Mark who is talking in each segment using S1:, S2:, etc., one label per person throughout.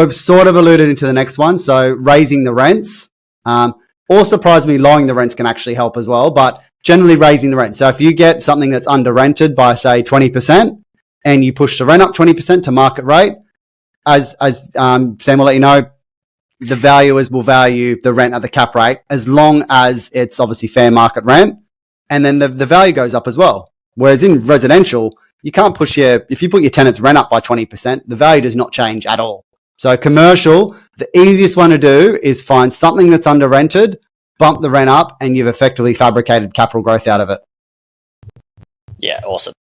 S1: We've sort of alluded into the next one. So raising the rents, or surprisingly, lowering the rents can actually help as well, but generally raising the rent. So if you get something that's under rented by say 20% and you push the rent up 20% to market rate, as Sam will let you know, the valuers will value the rent at the cap rate as long as it's obviously fair market rent. And then the value goes up as well. Whereas in residential, you can't push if you put your tenant's rent up by 20%, the value does not change at all. So commercial, the easiest one to do is find something that's under rented, bump the rent up, and you've effectively fabricated capital growth out of it.
S2: Yeah, awesome.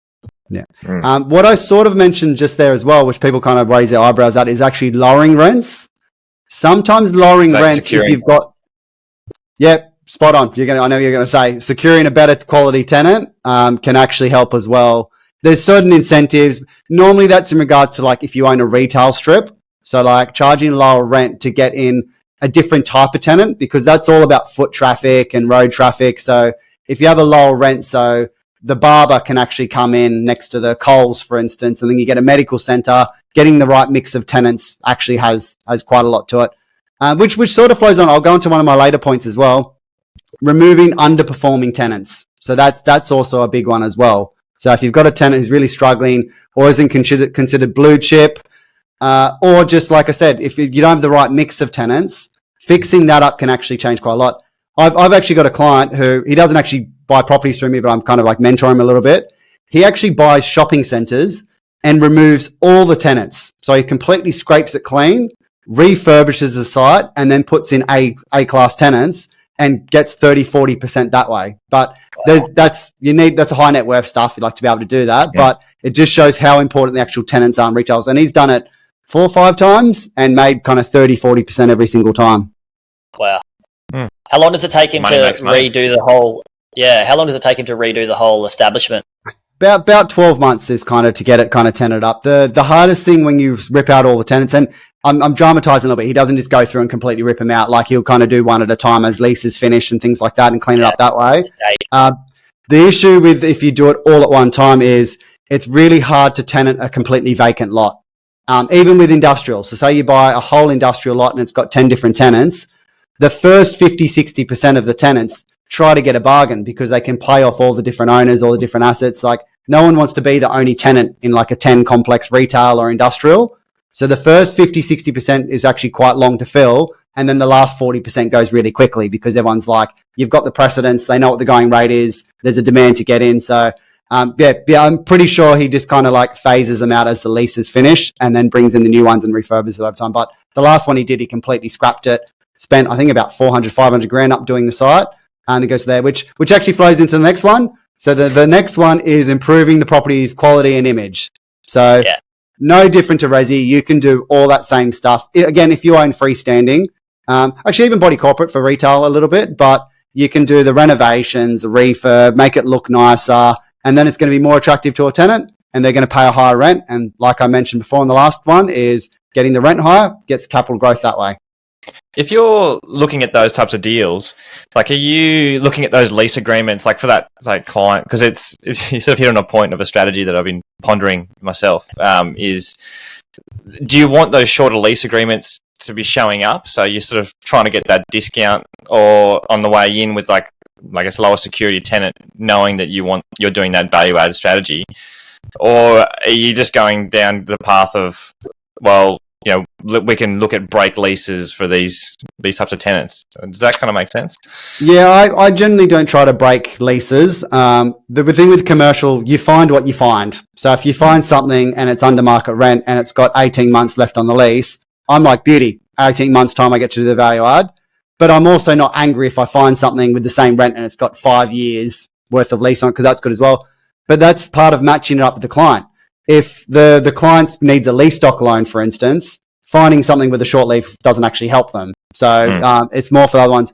S1: Yeah. What I sort of mentioned just there as well, which people kind of raise their eyebrows at, is actually lowering rents. Sometimes lowering rents, if you've got, spot on. I know you're going to say securing a better quality tenant can actually help as well. There's certain incentives. Normally that's in regards to like if you own a retail strip. So like charging lower rent to get in a different type of tenant, because that's all about foot traffic and road traffic. So if you have a lower rent, so the barber can actually come in next to the Coles, for instance, and then you get a medical center, getting the right mix of tenants actually has quite a lot to it, which sort of flows on. I'll go into one of my later points as well. Removing underperforming tenants. So that's also a big one as well. So if you've got a tenant who's really struggling or isn't considered blue chip, or just like I said, if you don't have the right mix of tenants, fixing that up can actually change quite a lot. I've actually got a client who, he doesn't actually buy properties through me, but I'm kind of like mentoring him a little bit. He actually buys shopping centers and removes all the tenants. So he completely scrapes it clean, refurbishes the site, and then puts in A-class tenants and gets 30-40% that way. But that's a high net worth stuff. You'd like to be able to do that, but it just shows how important the actual tenants are in retailers. And he's done it 4 or 5 times and made kind of 30-40% every single time.
S2: Wow. How long does it take him to redo the whole? Yeah, how long does it take him to redo the whole establishment?
S1: About 12 months is kind of to get it kind of tenanted up. The hardest thing when you rip out all the tenants, and I'm dramatizing a little bit. He doesn't just go through and completely rip them out. Like he'll kind of do one at a time as leases finish and things like that, and clean it up that way. The issue with if you do it all at one time is it's really hard to tenant a completely vacant lot. Even with industrial. So say you buy a whole industrial lot and it's got 10 different tenants. The first 50-60% of the tenants try to get a bargain because they can play off all the different owners, all the different assets. Like no one wants to be the only tenant in like a 10 complex retail or industrial. So the first 50-60% is actually quite long to fill. And then the last 40% goes really quickly because everyone's like, you've got the precedents. They know what the going rate is. There's a demand to get in. So I'm pretty sure he just kind of like phases them out as the leases finish and then brings in the new ones and refurbishes it over time. But the last one he did, he completely scrapped it. Spent, I think, about 400-500 grand up doing the site, and it goes there, which actually flows into the next one. So the next one is improving the property's quality and image. So no different to resi, you can do all that same stuff. Again, if you own freestanding, actually even body corporate for retail a little bit, but you can do the renovations, the refurb, make it look nicer, and then it's going to be more attractive to a tenant, and they're going to pay a higher rent. And like I mentioned before in the last one, is getting the rent higher gets capital growth that way.
S3: If you're looking at those types of deals, like, are you looking at those lease agreements, like for that like client? Because it's you sort of hit on a point of a strategy that I've been pondering myself. Is do you want those shorter lease agreements to be showing up? So you're sort of trying to get that discount, or on the way in with like I guess lower security tenant, knowing that you're doing that value added strategy, or are you just going down the path of, well, you know, we can look at break leases for these types of tenants? Does that kind of make sense?
S1: Yeah, I generally don't try to break leases. The thing with commercial, you find what you find. So if you find something and it's under market rent and it's got 18 months left on the lease, I'm like, beauty, 18 months time I get to do the value add. But I'm also not angry if I find something with the same rent and it's got 5 years worth of lease on it, because that's good as well. But that's part of matching it up with the client. If the client needs a lease stock loan, for instance, finding something with a short lease doesn't actually help them. So it's more for the other ones.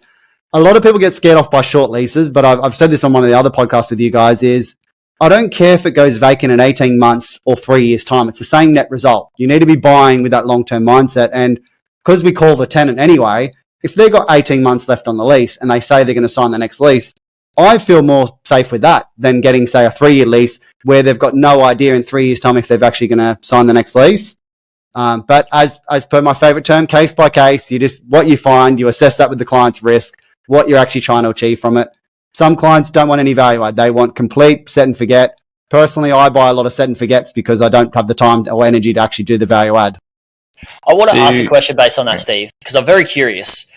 S1: A lot of people get scared off by short leases, but I've said this on one of the other podcasts with you guys, is I don't care if it goes vacant in 18 months or 3 years' time. It's the same net result. You need to be buying with that long-term mindset. And because we call the tenant anyway, if they've got 18 months left on the lease and they say they're going to sign the next lease, I feel more safe with that than getting, say, a 3-year lease where they've got no idea in 3 years' time if they're actually going to sign the next lease. But as per my favorite term, case by case, what you find, you assess that with the client's risk, what you're actually trying to achieve from it. Some clients don't want any value add. They want complete set and forget. Personally, I buy a lot of set and forgets because I don't have the time or energy to actually do the value add.
S2: I want to ask a question based on that, Steve, because I'm very curious.